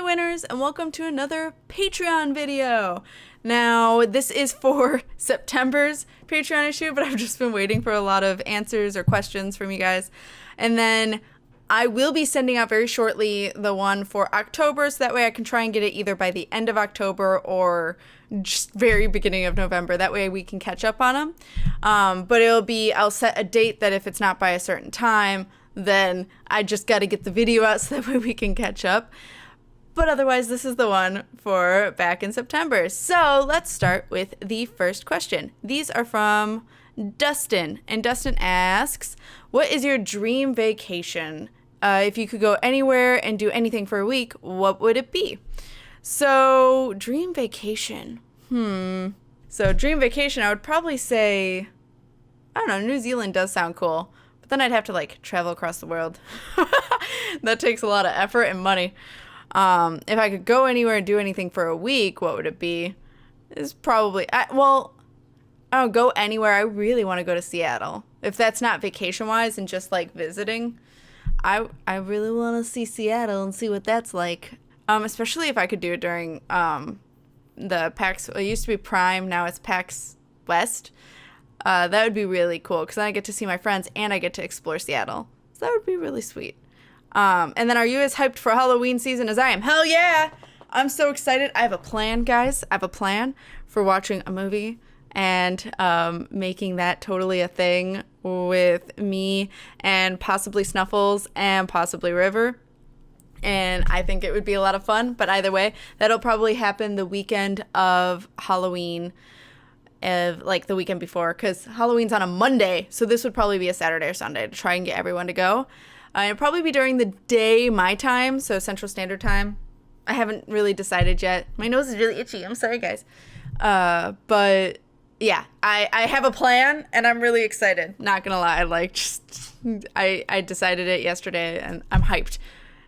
KatFTWynners, and welcome to another Patreon video. Now, this is for September's Patreon issue, but I've just been waiting for a lot of answers or questions from you guys. And then I will be sending out very shortly the one for October, so that way I can try and get it either by the end of October or just very beginning of November. That way we can catch up on them. But I'll set a date that if it's not by a certain time, then I just got to get the video out so that way we can catch up. But otherwise, this is the one for back in September. So let's start with the first question. These are from Dustin. And Dustin asks, what is your dream vacation? If you could go anywhere and do anything for a week, what would it be? So dream vacation. So dream vacation, I would probably say, I don't know, New Zealand does sound cool. But then I'd have to travel across the world. That takes a lot of effort and money. If I could go anywhere and do anything for a week, what would it be? Is probably, I don't go anywhere. I really want to go to Seattle. If that's not vacation-wise and just visiting, I really want to see Seattle and see what that's like. Especially if I could do it during the PAX. It used to be Prime, now it's PAX West. That would be really cool because then I get to see my friends and I get to explore Seattle. So that would be really sweet. And then are you as hyped for Halloween season as I am? Hell yeah! I'm so excited. I have a plan, guys. I have a plan for watching a movie and making that totally a thing with me and possibly Snuffles and possibly River. And I think it would be a lot of fun. But either way, that'll probably happen the weekend of Halloween. The weekend before, because Halloween's on a Monday, so this would probably be a Saturday or Sunday to try and get everyone to go. It'd probably be during the day, my time, so Central Standard Time. I haven't really decided yet. My nose is really itchy. I'm sorry, guys. But yeah, I have a plan, and I'm really excited. Not gonna lie, I decided it yesterday, and I'm hyped.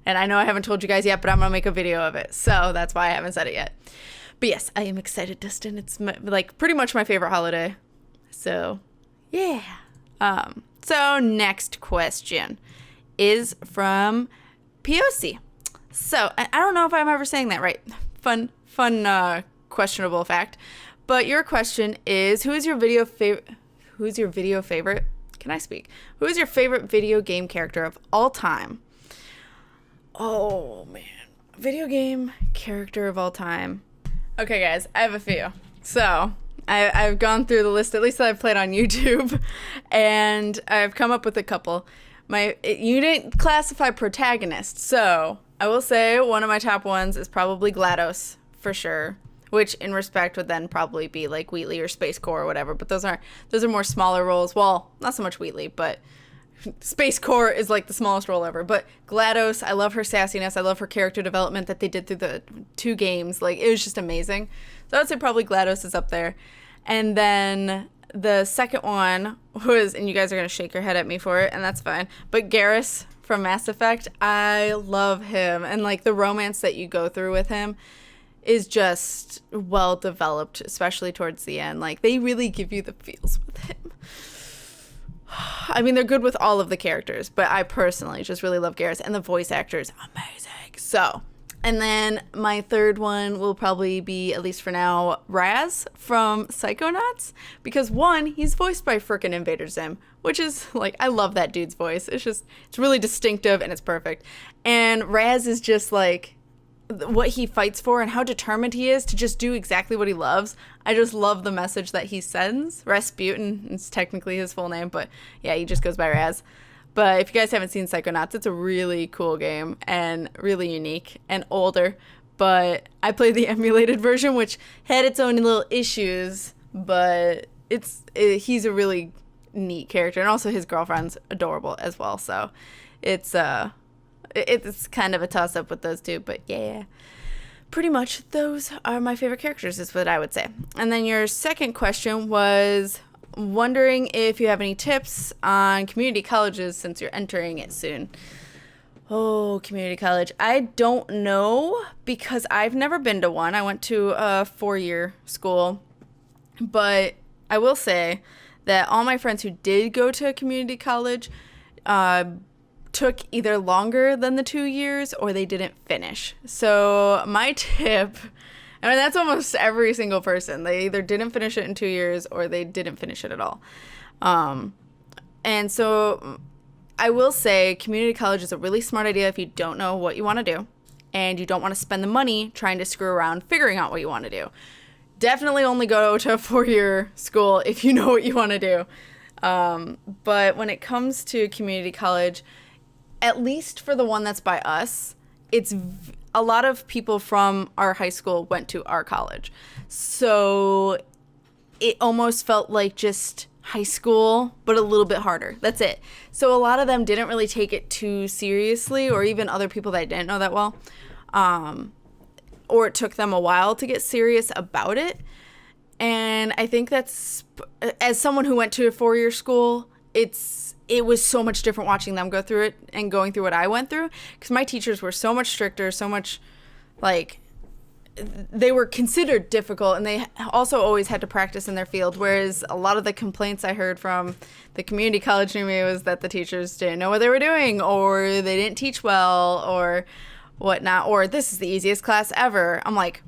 And I know I haven't told you guys yet, but I'm gonna make a video of it, so that's why I haven't said it yet. But yes, I am excited, Dustin. It's pretty much my favorite holiday. So, yeah. So next question is from POC. So, I don't know if I'm ever saying that right. Fun, questionable fact. But your question is, who is your video favorite? Can I speak? Who is your favorite video game character of all time? Oh, man. Video game character of all time. Okay, guys, I have a few. So, I've gone through the list, at least that I've played on YouTube, and I've come up with a couple. You didn't classify protagonist, so I will say one of my top ones is probably GLaDOS, for sure, which in respect would then probably be Wheatley or Space Core or whatever, but those are more smaller roles. Well, not so much Wheatley, but Space Core is the smallest role ever. But GLaDOS, I love her sassiness. I love her character development that they did through the 2 games. It was just amazing. So I would say probably GLaDOS is up there. And then the second one was, and you guys are going to shake your head at me for it, and that's fine, but Garrus from Mass Effect. I love him. And the romance that you go through with him is just well developed, especially towards the end. They really give you the feels with him. I mean, they're good with all of the characters, but I personally just really love Garrus, and the voice actor is amazing. So, and then my third one will probably be, at least for now, Raz from Psychonauts, because one, he's voiced by frickin' Invader Zim, which is, I love that dude's voice. It's really distinctive, and it's perfect. And Raz is just, what he fights for and how determined he is to just do exactly what he loves. I just love the message that he sends. Rasputin is technically his full name, but yeah, he just goes by Raz. But if you guys haven't seen Psychonauts, it's a really cool game and really unique and older. But I played the emulated version, which had its own little issues, but he's a really neat character, and also his girlfriend's adorable as well. So it's kind of a toss-up with those two, but yeah. Pretty much those are my favorite characters, is what I would say. And then your second question was wondering if you have any tips on community colleges since you're entering it soon. Oh, community college. I don't know because I've never been to one. I went to a 4-year school, but I will say that all my friends who did go to a community college took either longer than the 2 years or they didn't finish. So my tip, I mean, that's almost every single person. They either didn't finish it in 2 years or they didn't finish it at all. And so I will say community college is a really smart idea if you don't know what you want to do and you don't want to spend the money trying to screw around figuring out what you want to do. Definitely only go to a 4-year school if you know what you want to do. But when it comes to community college, at least for the one that's by us, it's a lot of people from our high school went to our college. So it almost felt like just high school, but a little bit harder. That's it. So a lot of them didn't really take it too seriously, or even other people that I didn't know that well. Or it took them a while to get serious about it. And I think that's, as someone who went to a 4-year school, it was so much different watching them go through it and going through what I went through, because my teachers were so much stricter, so much, like, they were considered difficult, and they also always had to practice in their field, whereas a lot of the complaints I heard from the community college near me was that the teachers didn't know what they were doing, or they didn't teach well, or whatnot, or this is the easiest class ever. I'm like,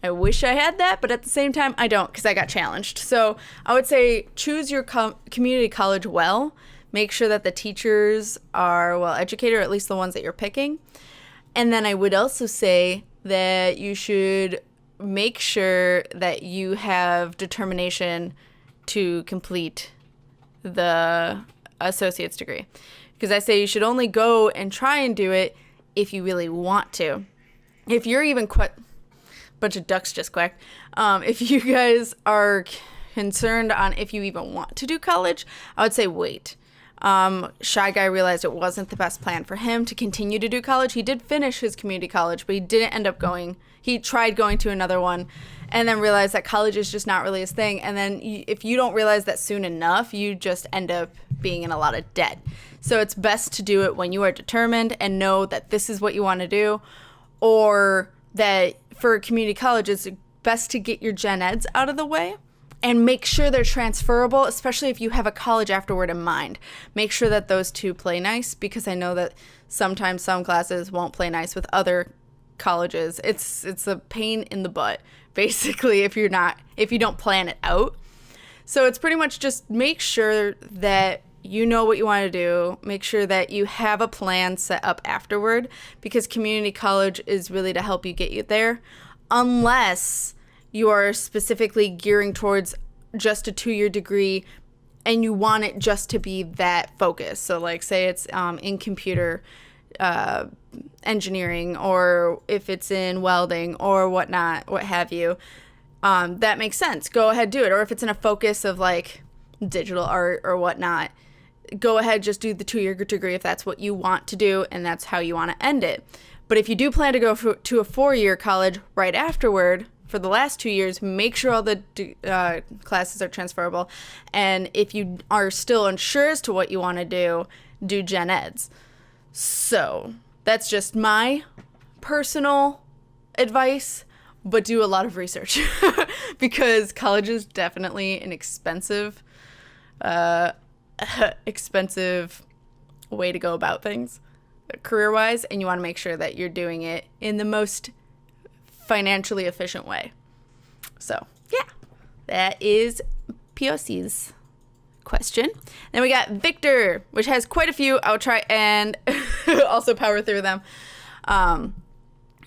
I wish I had that, but at the same time, I don't, because I got challenged. So I would say choose your community college well. Make sure that the teachers are well educated, or at least the ones that you're picking. And then I would also say that you should make sure that you have determination to complete the associate's degree. Because I say you should only go and try and do it if you really want to. If you're even bunch of ducks just quacked. If you guys are concerned on if you even want to do college, I would say wait. Shy Guy realized it wasn't the best plan for him to continue to do college. He did finish his community college, but he didn't end up going. He tried going to another one and then realized that college is just not really his thing. And then if you don't realize that soon enough, you just end up being in a lot of debt. So it's best to do it when you are determined and know that this is what you want to do, or that for community college, it's best to get your gen eds out of the way and make sure they're transferable, especially if you have a college afterward in mind. Make sure that those two play nice, because I know that sometimes some classes won't play nice with other colleges. It's a pain in the butt, basically, if you don't plan it out. So it's pretty much just make sure that you know what you want to do. Make sure that you have a plan set up afterward, because community college is really to help you get you there, unless you are specifically gearing towards just a 2-year degree and you want it just to be that focus. So like say it's in computer engineering, or if it's in welding or whatnot, what have you, that makes sense. Go ahead, do it. Or if it's in a focus of like digital art or whatnot, go ahead, just do the 2-year degree if that's what you want to do and that's how you want to end it. But if you do plan to go to a 4-year college right afterward for the last 2 years, make sure all the classes are transferable. And if you are still unsure as to what you want to do gen eds. So that's just my personal advice, but do a lot of research because college is definitely an expensive way to go about things career-wise, and you want to make sure that you're doing it in the most financially efficient way. So yeah, that is POC's question. Then we got Victor, which has quite a few. I'll try and also power through them.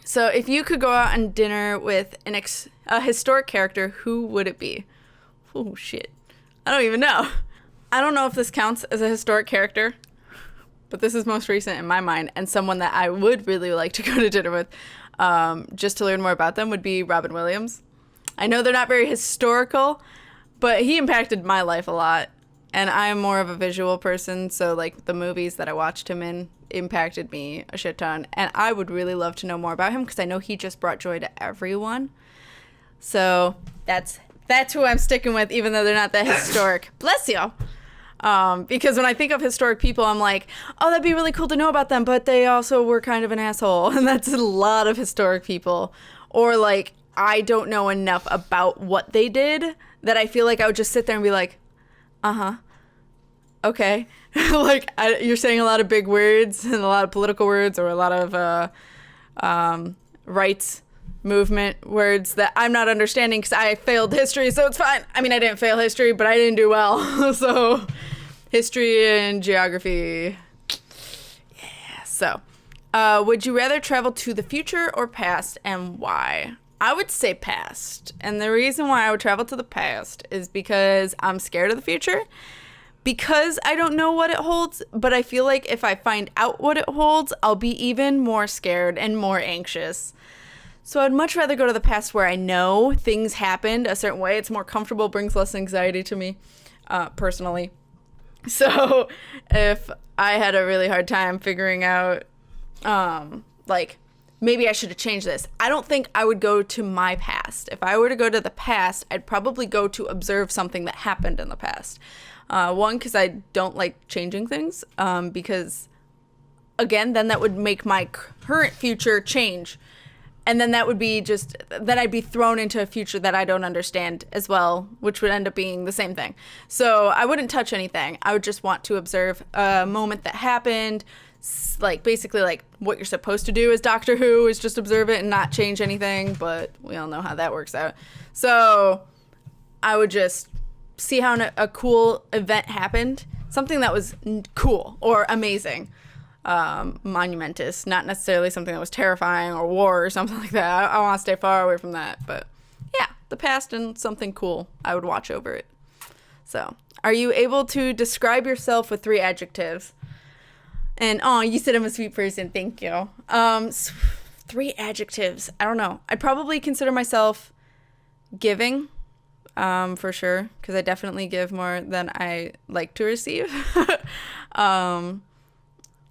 So if you could go out on dinner with a historic character, who would it be? Oh shit, I don't even know. I don't know if this counts as a historic character, but this is most recent in my mind, and someone that I would really like to go to dinner with, just to learn more about them, would be Robin Williams. I know they're not very historical, but he impacted my life a lot, and I'm more of a visual person, so like the movies that I watched him in impacted me a shit ton, and I would really love to know more about him because I know he just brought joy to everyone. So that's who I'm sticking with, even though they're not that historic. Bless you. Because when I think of historic people, I'm like, oh, that'd be really cool to know about them, but they also were kind of an asshole. And that's a lot of historic people. Or like, I don't know enough about what they did that I feel like I would just sit there and be like, uh-huh. okay. Like, you're saying a lot of big words and a lot of political words, or a lot of rights movement words that I'm not understanding because I failed history, so it's fine. I mean, I didn't fail history, but I didn't do well. So history and geography. Yeah. So would you rather travel to the future or past, and why? I would say past. And the reason why I would travel to the past is because I'm scared of the future, because I don't know what it holds. But I feel like if I find out what it holds, I'll be even more scared and more anxious. So I'd much rather go to the past where I know things happened a certain way. It's more comfortable, brings less anxiety to me, personally. So if I had a really hard time figuring out, like, maybe I should have changed this, I don't think I would go to my past. If I were to go to the past, I'd probably go to observe something that happened in the past. One, because I don't like changing things, because, again, then that would make my current future change. And then that would be then I'd be thrown into a future that I don't understand as well, which would end up being the same thing. So I wouldn't touch anything. I would just want to observe a moment that happened, like basically like what you're supposed to do as Doctor Who, is just observe it and not change anything, but we all know how that works out. So I would just see how a cool event happened, something that was cool or amazing. Monumentous, not necessarily something that was terrifying or war or something like that. I want to stay far away from that, but yeah, the past and something cool, I would watch over it. So, are you able to describe yourself with 3 adjectives? And, oh, you said I'm a sweet person, thank you. 3 adjectives, I don't know. I'd probably consider myself giving, for sure, because I definitely give more than I like to receive.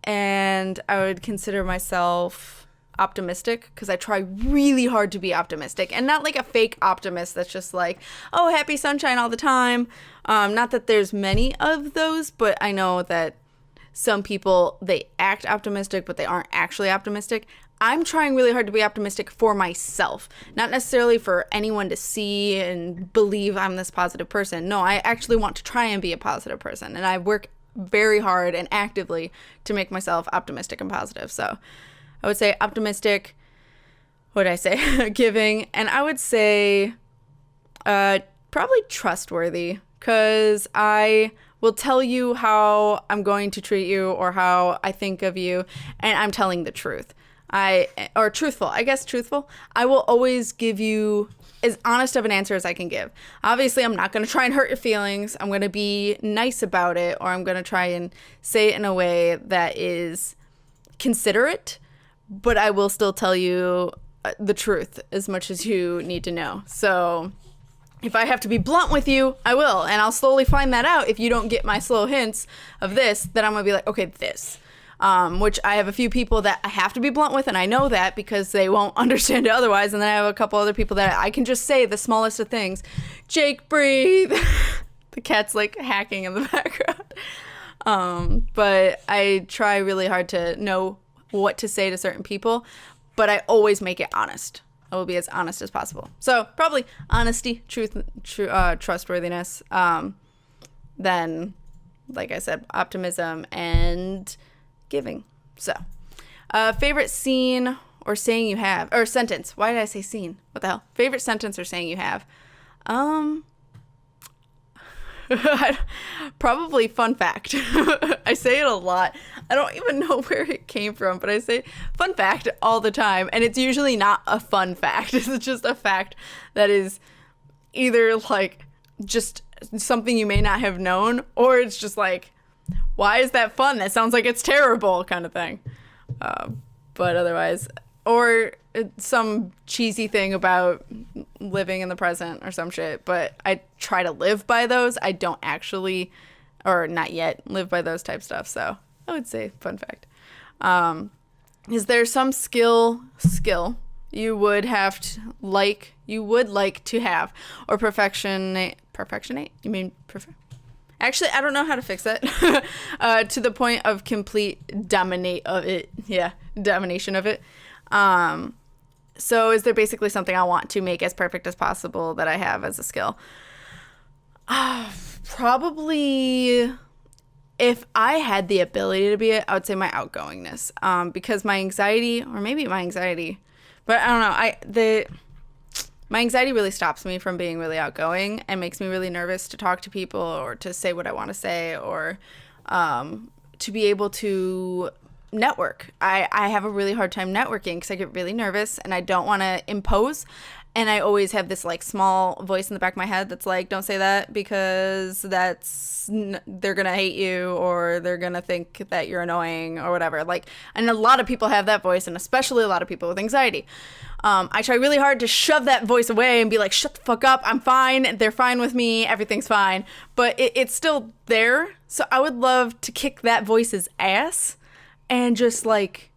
And I would consider myself optimistic, because I try really hard to be optimistic, and not like a fake optimist that's just like, oh, happy sunshine all the time. Not that there's many of those, but I know that some people, they act optimistic, but they aren't actually optimistic. I'm trying really hard to be optimistic for myself, not necessarily for anyone to see and believe I'm this positive person. No, I actually want to try and be a positive person, and I work very hard and actively to make myself optimistic and positive. So I would say optimistic, what did I say? Giving, and I would say probably trustworthy, because I will tell you how I'm going to treat you or how I think of you, and I'm telling the truth. Or truthful, I guess truthful. I will always give you as honest of an answer as I can give. Obviously, I'm not going to try and hurt your feelings. I'm going to be nice about it, or I'm going to try and say it in a way that is considerate, but I will still tell you the truth as much as you need to know. So if I have to be blunt with you, I will, and I'll slowly find that out. If you don't get my slow hints of this, then I'm going to be like, okay, this. Which I have a few people that I have to be blunt with, and I know that because they won't understand it otherwise. And then I have a couple other people that I can just say the smallest of things. Jake, breathe. The cat's like hacking in the background. But I try really hard to know what to say to certain people, but I always make it honest. I will be as honest as possible. So probably honesty, truth, trustworthiness. Then, like I said, optimism and giving. So, favorite scene or saying you have, or sentence. Why did I say scene? What the hell? Favorite sentence or saying you have. Probably fun fact. I say it a lot. I don't even know where it came from, but I say fun fact all the time, and it's usually not a fun fact. It's just a fact that is either like just something you may not have known, or it's just like, why is that fun? That sounds like it's terrible kind of thing. But otherwise, or some cheesy thing about living in the present or some shit. But I try to live by those. I don't actually, or not yet, live by those type stuff. So I would say fun fact. Is there some skill you would like to have, or perfectionate? You mean perfect? Actually, I don't know how to fix that. To the point of complete domination of it. So is there basically something I want to make as perfect as possible that I have as a skill? Probably if I had the ability to be it, I would say my outgoingness. Because my anxiety, or maybe my anxiety, but I don't know. My anxiety really stops me from being really outgoing and makes me really nervous to talk to people or to say what I want to say or to be able to network. I have a really hard time networking because I get really nervous and I don't want to impose. And I always have this like small voice in the back of my head that's like, don't say that because they're going to hate you or they're going to think that you're annoying or whatever. Like, and a lot of people have that voice, and especially a lot of people with anxiety. I try really hard to shove that voice away and be like, shut the fuck up. I'm fine. They're fine with me. Everything's fine. But it's still there. So I would love to kick that voice's ass and just like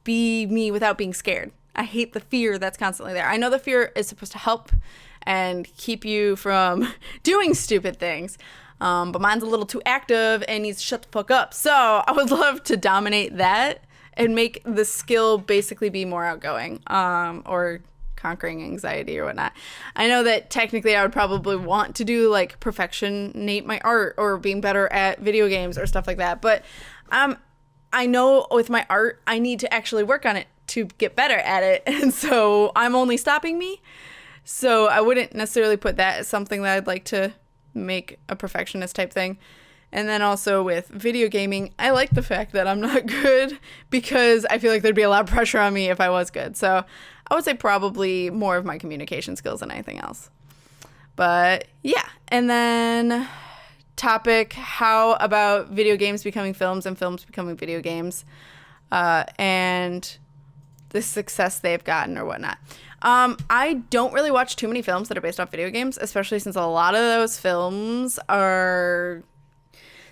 be me without being scared. I hate the fear that's constantly there. I know the fear is supposed to help and keep you from doing stupid things. But mine's a little too active and needs to shut the fuck up. So I would love to dominate that and make the skill basically be more outgoing, or conquering anxiety or whatnot. I know that technically I would probably want to do like perfectionate my art or being better at video games or stuff like that. But I know with my art, I need to actually work on it to get better at it. And so I'm only stopping me. So I wouldn't necessarily put that as something that I'd like to make a perfectionist type thing. And then also with video gaming, I like the fact that I'm not good because I feel like there'd be a lot of pressure on me if I was good. So I would say probably more of my communication skills than anything else. But yeah. And then topic, how about video games becoming films and films becoming video games? And the success they've gotten or whatnot. I don't really watch too many films that are based off video games, especially since a lot of those films are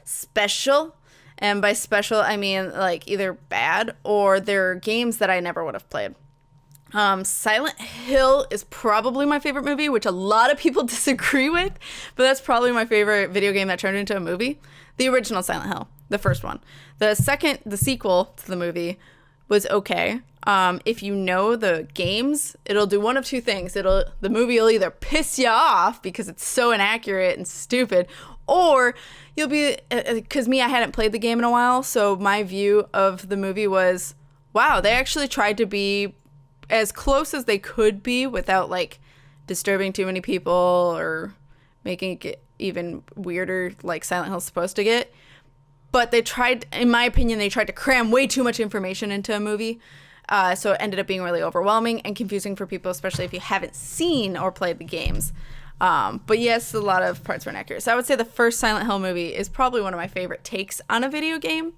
special. And by special, I mean like either bad or they're games that I never would have played. Silent Hill is probably my favorite movie, which a lot of people disagree with, but that's probably my favorite video game that turned into a movie. The original Silent Hill, the first one. The sequel to the movie was okay. If you know the games, it'll do one of two things. The movie will either piss you off because it's so inaccurate and stupid, or you'll be, because I hadn't played the game in a while, so my view of the movie was, wow, they actually tried to be as close as they could be without like disturbing too many people or making it get even weirder like Silent Hill's supposed to get. But they tried, in my opinion, they tried to cram way too much information into a movie. So it ended up being really overwhelming and confusing for people, especially if you haven't seen or played the games. But yes, a lot of parts were inaccurate. So I would say the first Silent Hill movie is probably one of my favorite takes on a video game.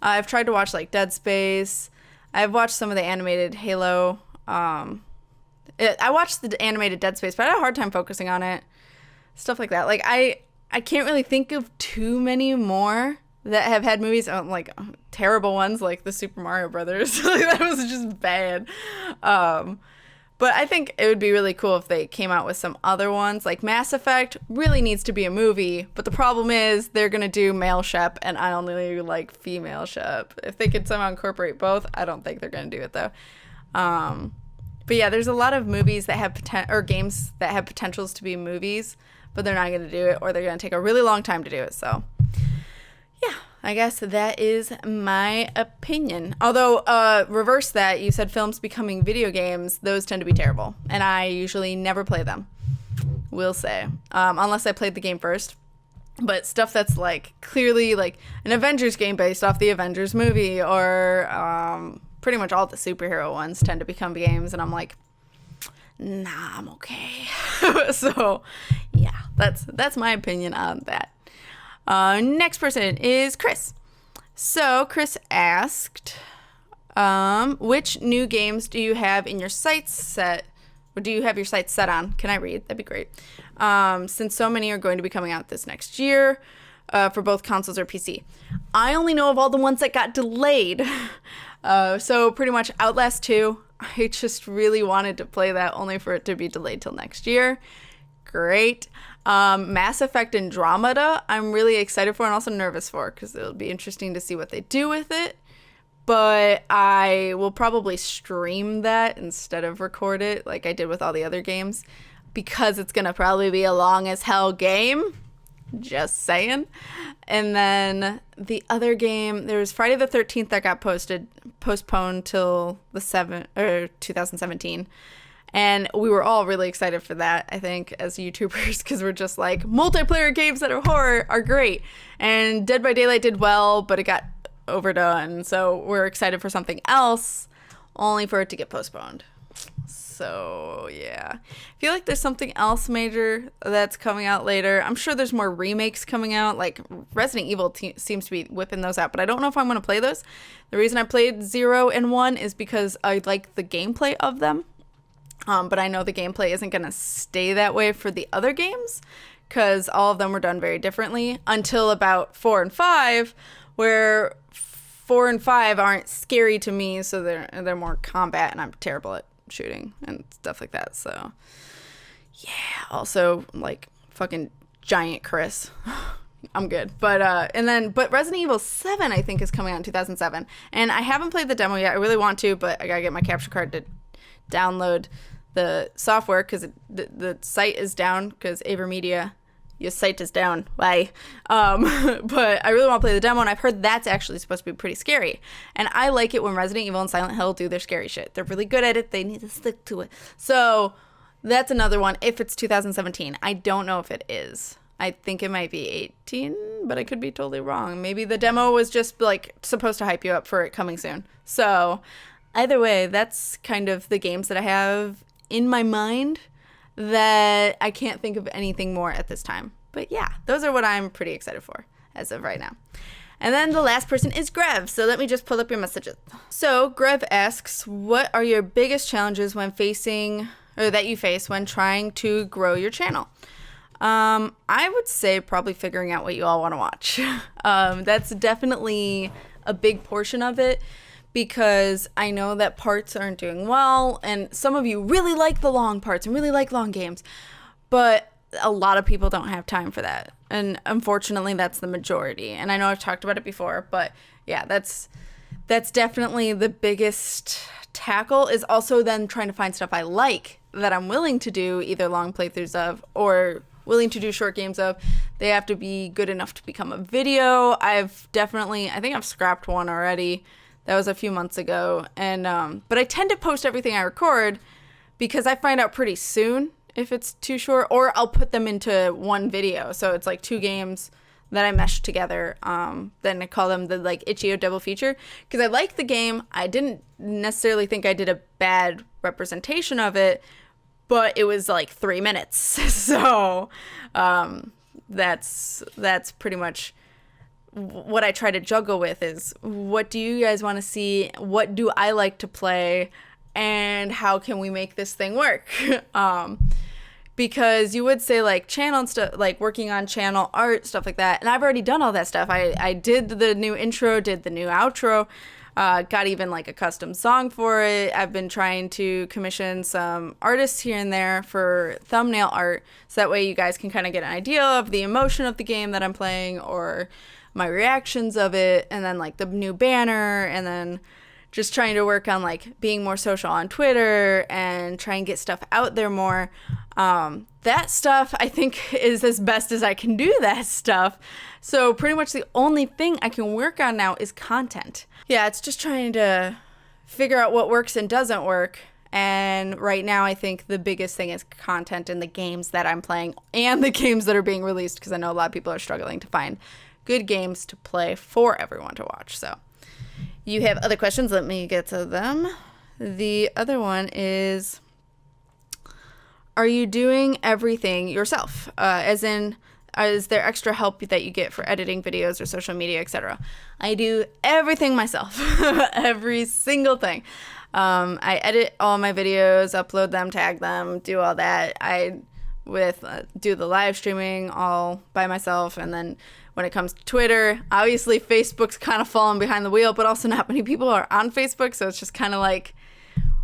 I've tried to watch like Dead Space. I've watched some of the animated Halo. I watched the animated Dead Space, but I had a hard time focusing on it. Stuff like that. Like I can't really think of too many more that have had movies, like terrible ones, like the Super Mario Brothers. Like, that was just bad. But I think it would be really cool if they came out with some other ones. Like Mass Effect really needs to be a movie, but the problem is they're gonna do male Shep, and I only like female Shep. If they could somehow incorporate both, I don't think they're gonna do it though. But yeah, there's a lot of movies that have games that have potentials to be movies, but they're not gonna do it, or they're gonna take a really long time to do it. So yeah, I guess that is my opinion. Although, reverse that, you said films becoming video games, those tend to be terrible. And I usually never play them, will say. Unless I played the game first. But stuff that's, like, clearly, like, an Avengers game based off the Avengers movie, or pretty much all the superhero ones tend to become games. And I'm like, nah, I'm okay. So, yeah, that's my opinion on that. Next person is Chris. So Chris asked, which new games do you have in your sights set, or do you have your sights set on? Can I read? That'd be great. Since so many are going to be coming out this next year, for both consoles or PC. I only know of all the ones that got delayed. So pretty much Outlast 2. I just really wanted to play that only for it to be delayed till next year. Great. Mass Effect Andromeda, I'm really excited for and also nervous for because it'll be interesting to see what they do with it. But I will probably stream that instead of record it like I did with all the other games because it's going to probably be a long as hell game. Just saying. And then the other game, there was Friday the 13th that got postponed till the 2017. And we were all really excited for that, I think, as YouTubers, because we're just like, multiplayer games that are horror are great. And Dead by Daylight did well, but it got overdone. So we're excited for something else, only for it to get postponed. So, yeah. I feel like there's something else major that's coming out later. I'm sure there's more remakes coming out. Like, Resident Evil seems to be whipping those out, but I don't know if I'm going to play those. The reason I played 0 and 1 is because I like the gameplay of them. But I know the gameplay isn't going to stay that way for the other games, because all of them were done very differently until about 4 and 5, where 4 and 5 aren't scary to me, so they're more combat, and I'm terrible at shooting and stuff like that. So yeah, also like fucking giant Chris. I'm good. But Resident Evil 7 I think is coming out in 2007, and I haven't played the demo yet. I really want to, but I gotta get my capture card to download the software, because the site is down, because AverMedia, your site is down. Why? But I really want to play the demo, and I've heard that's actually supposed to be pretty scary. And I like it when Resident Evil and Silent Hill do their scary shit. They're really good at it. They need to stick to it. So that's another one if it's 2017. I don't know if it is. I think it might be 18, but I could be totally wrong. Maybe the demo was just like supposed to hype you up for it coming soon. So either way, that's kind of the games that I have in my mind, that I can't think of anything more at this time. But yeah, those are what I'm pretty excited for as of right now. And then the last person is Grev. So let me just pull up your messages. So Grev asks, what are your biggest challenges that you face when trying to grow your channel? I would say probably figuring out what you all want to watch. That's definitely a big portion of it, because I know that parts aren't doing well, and some of you really like the long parts and really like long games, but a lot of people don't have time for that. And unfortunately, that's the majority. And I know I've talked about it before, but yeah, that's definitely the biggest tackle, is also then trying to find stuff I like that I'm willing to do either long playthroughs of or willing to do short games of. They have to be good enough to become a video. I think I've scrapped one already. That was a few months ago. And but I tend to post everything I record, because I find out pretty soon if it's too short, or I'll put them into one video. So it's like 2 games that I mesh together. Then I call them the like Itch.io double feature, because I like the game. I didn't necessarily think I did a bad representation of it, but it was like 3 minutes. So that's pretty much what I try to juggle with, is what do you guys want to see? What do I like to play? And how can we make this thing work? Because you would say like channel and stuff, like working on channel art, stuff like that. And I've already done all that stuff. I did the new intro, did the new outro, got even like a custom song for it. I've been trying to commission some artists here and there for thumbnail art, so that way you guys can kind of get an idea of the emotion of the game that I'm playing, or my reactions of it, and then like the new banner, and then just trying to work on like being more social on Twitter and try and get stuff out there more. That stuff I think is as best as I can do that stuff. So pretty much the only thing I can work on now is content. Yeah, it's just trying to figure out what works and doesn't work. And right now I think the biggest thing is content in the games that I'm playing and the games that are being released, because I know a lot of people are struggling to find good games to play for everyone to watch. So you have other questions. Let me get to them. The other one is, are you doing everything yourself? As in, is there extra help that you get for editing videos or social media, etc.? I do everything myself. Every single thing. I edit all my videos, upload them, tag them, do all that. I do the live streaming all by myself, and then when it comes to Twitter, obviously Facebook's kind of falling behind the wheel, but also not many people are on Facebook, so it's just kind of like,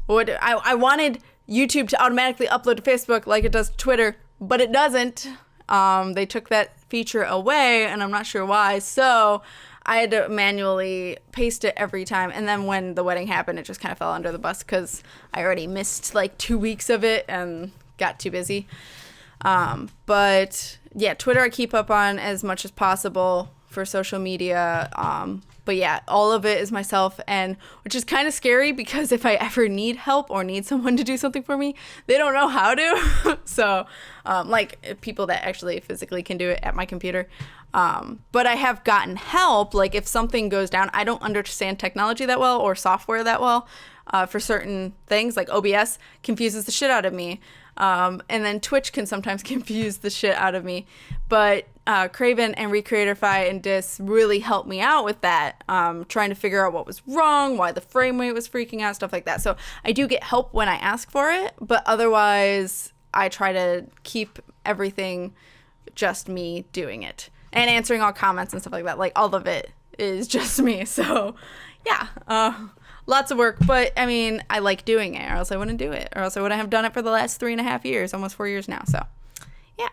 I wanted YouTube to automatically upload to Facebook like it does to Twitter, but it doesn't. They took that feature away, and I'm not sure why, so I had to manually paste it every time. And then when the wedding happened, it just kind of fell under the bus, because I already missed like 2 weeks of it and got too busy. But yeah, Twitter I keep up on as much as possible for social media. But yeah, all of it is myself, and which is kind of scary because if I ever need help or need someone to do something for me, they don't know how to. So, like people that actually physically can do it at my computer. But I have gotten help. Like if something goes down, I don't understand technology that well or software that well for certain things. Like OBS confuses the shit out of me. And then Twitch can sometimes confuse the shit out of me. But Craven and Recreatorify and Dis really helped me out with that, trying to figure out what was wrong, why the frame rate was freaking out, stuff like that. So I do get help when I ask for it, but otherwise I try to keep everything just me doing it. And answering all comments and stuff like that. Like, all of it is just me. So, yeah. Lots of work. But, I mean, I like doing it. Or else I wouldn't do it. Or else I wouldn't have done it for the last 3.5 years. Almost 4 years now. So, yeah.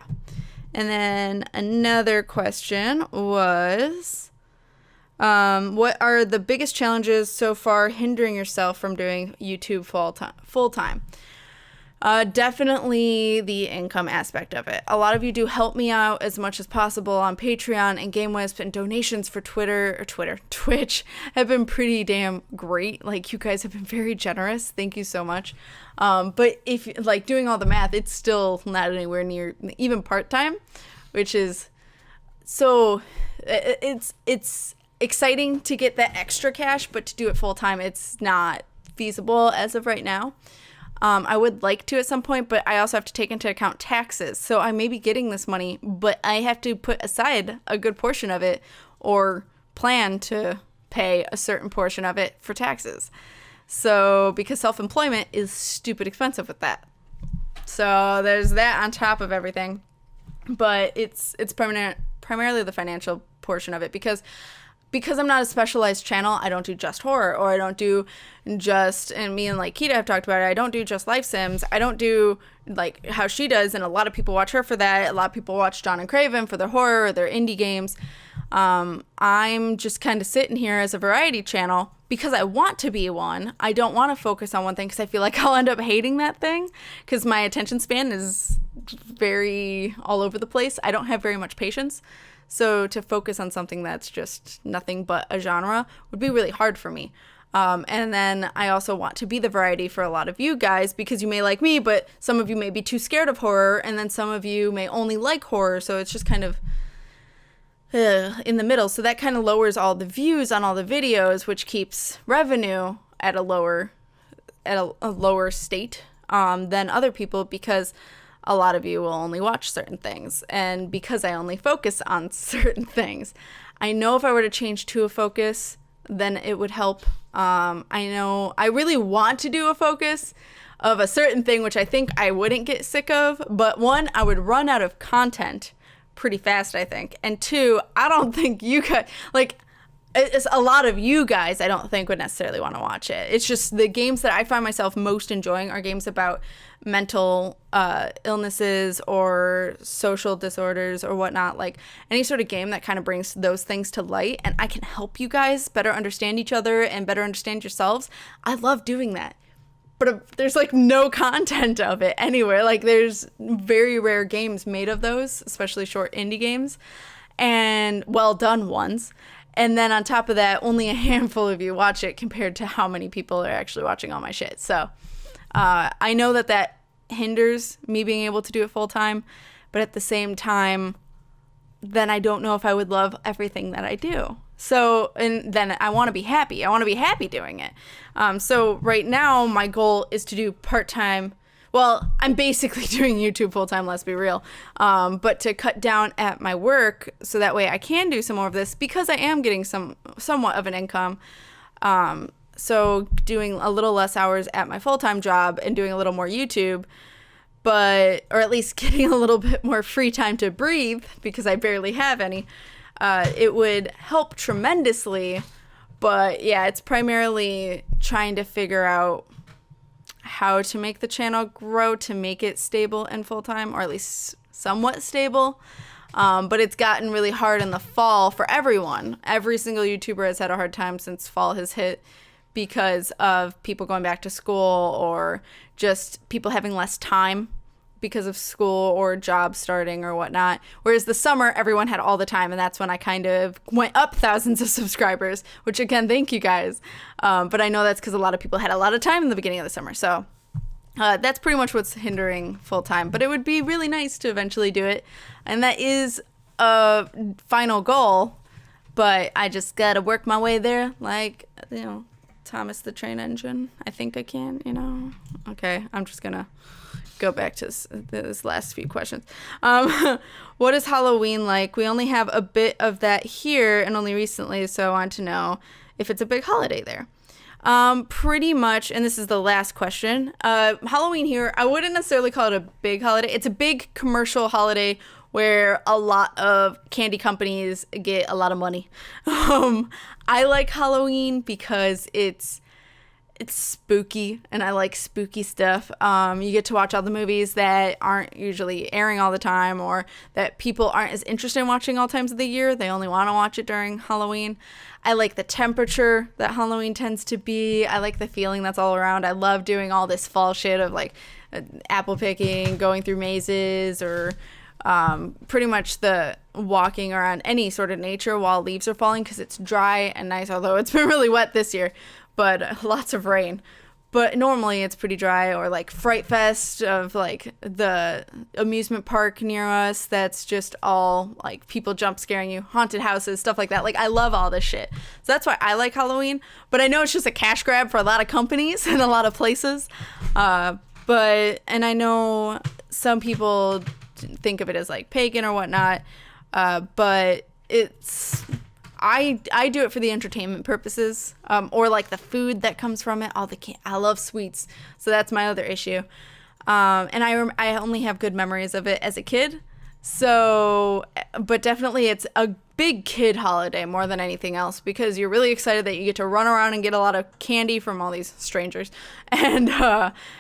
And then another question was, what are the biggest challenges so far hindering yourself from doing YouTube full time? Definitely the income aspect of it. A lot of you do help me out as much as possible on Patreon and GameWisp, and donations for Twitch have been pretty damn great. Like, you guys have been very generous. Thank you so much. But if like doing all the math, it's still not anywhere near even part-time, which is so it's exciting to get that extra cash, but to do it full-time, it's not feasible as of right now. I would like to at some point, but I also have to take into account taxes. So I may be getting this money, but I have to put aside a good portion of it or plan to pay a certain portion of it for taxes. So because self-employment is stupid expensive with that. So there's that on top of everything. But it's primarily the financial portion of it because I'm not a specialized channel. I don't do just horror, or I don't do just, and me and like Keita have talked about it, I don't do just life sims. I don't do like how she does, and a lot of people watch her for that. A lot of people watch John and Craven for their horror or their indie games. I'm just kind of sitting here as a variety channel because I want to be one. I don't want to focus on one thing because I feel like I'll end up hating that thing because my attention span is very all over the place. I don't have very much patience. So to focus on something that's just nothing but a genre would be really hard for me. And then I also want to be the variety for a lot of you guys because you may like me, but some of you may be too scared of horror, and then some of you may only like horror. So it's just kind of in the middle. So that kind of lowers all the views on all the videos, which keeps revenue at a lower state than other people because a lot of you will only watch certain things, and because I only focus on certain things. I know if I were to change to a focus, then it would help. I know I really want to do a focus of a certain thing, which I think I wouldn't get sick of, but one, I would run out of content pretty fast, I think, and two, I don't think you could, like, it's a lot of you guys I don't think would necessarily want to watch it. It's just the games that I find myself most enjoying are games about mental illnesses or social disorders or whatnot, like any sort of game that kind of brings those things to light, and I can help you guys better understand each other and better understand yourselves. I love doing that. But there's like no content of it anywhere. Like there's very rare games made of those, especially short indie games and well done ones. And then on top of that, only a handful of you watch it compared to how many people are actually watching all my shit. So I know that hinders me being able to do it full time. But at the same time, then I don't know if I would love everything that I do. So, and then I want to be happy. I want to be happy doing it. So right now, my goal is to do part-time. Well, I'm basically doing YouTube full-time, let's be real. But to cut down at my work so that way I can do some more of this because I am getting somewhat of an income. So doing a little less hours at my full-time job and doing a little more YouTube, or at least getting a little bit more free time to breathe because I barely have any, it would help tremendously. But yeah, it's primarily trying to figure out how to make the channel grow to make it stable and full-time, or at least somewhat stable. But it's gotten really hard in the fall for everyone. Every single YouTuber has had a hard time since fall has hit because of people going back to school or just people having less time because of school or job starting or whatnot. Whereas the summer, everyone had all the time, and that's when I kind of went up thousands of subscribers, which again, thank you guys. But I know that's because a lot of people had a lot of time in the beginning of the summer. So that's pretty much what's hindering full time. But it would be really nice to eventually do it. And that is a final goal. But I just got to work my way there, like, you know, Thomas the Train Engine. I think I can, you know. Okay, I'm just going to go back to this last few questions. What is Halloween like? We only have a bit of that here and only recently, so I want to know if it's a big holiday there. Pretty much, and this is the last question. Halloween here, I wouldn't necessarily call it a big holiday. It's a big commercial holiday where a lot of candy companies get a lot of money. I like Halloween because it's spooky, and I like spooky stuff. You get to watch all the movies that aren't usually airing all the time, or that people aren't as interested in watching all times of the year. They only want to watch it during Halloween. I like the temperature that Halloween tends to be. I like the feeling that's all around. I love doing all this fall shit of like apple picking, going through mazes, or pretty much the walking around any sort of nature while leaves are falling, because it's dry and nice, although it's been really wet this year, but lots of rain. But normally it's pretty dry. Or like Fright Fest of like the amusement park near us, that's just all like people jump scaring you, haunted houses, stuff like that. Like, I love all this shit. So that's why I like Halloween. But I know it's just a cash grab for a lot of companies and a lot of places. And I know some people think of it as like pagan or whatnot, but I do it for the entertainment purposes, or like the food that comes from it. I love sweets, so that's my other issue. And I only have good memories of it as a kid. So, but definitely it's a big kid holiday more than anything else, because you're really excited that you get to run around and get a lot of candy from all these strangers, and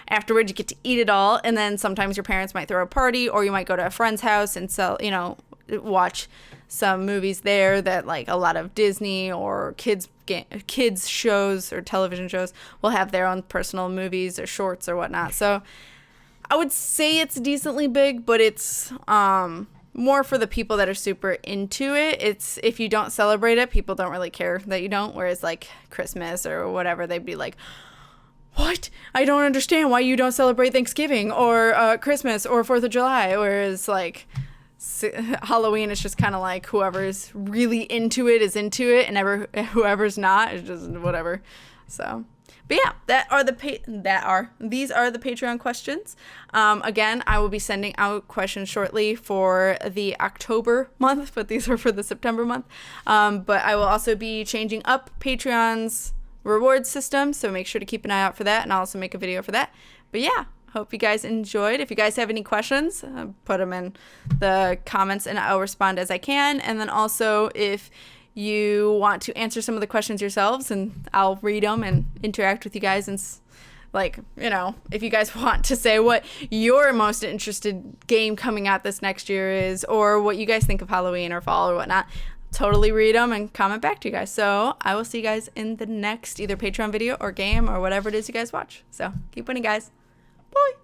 afterwards you get to eat it all. And then sometimes your parents might throw a party, or you might go to a friend's house and watch some movies there that like a lot of Disney or kids shows or television shows will have their own personal movies or shorts or whatnot. So I would say it's decently big, but it's more for the people that are super into it. It's, if you don't celebrate it, people don't really care that you don't. Whereas like Christmas or whatever, they'd be like, what? I don't understand why you don't celebrate Thanksgiving or Christmas or 4th of July. Whereas like Halloween is just kind of like whoever's really into it is into it, and whoever's not is just whatever. So, but yeah, these are the Patreon questions. Again, I will be sending out questions shortly for the October month, but these are for the September month. But I will also be changing up Patreon's reward system, so make sure to keep an eye out for that, and I'll also make a video for that. But yeah, hope you guys enjoyed. If you guys have any questions, put them in the comments and I'll respond as I can. And then also, if you want to answer some of the questions yourselves, and I'll read them and interact with you guys, and like, you know, if you guys want to say what your most interested game coming out this next year is, or what you guys think of Halloween or fall or whatnot, totally read them and comment back to you guys. So I will see you guys in the next either Patreon video or game or whatever it is you guys watch. So keep winning, guys. Bye.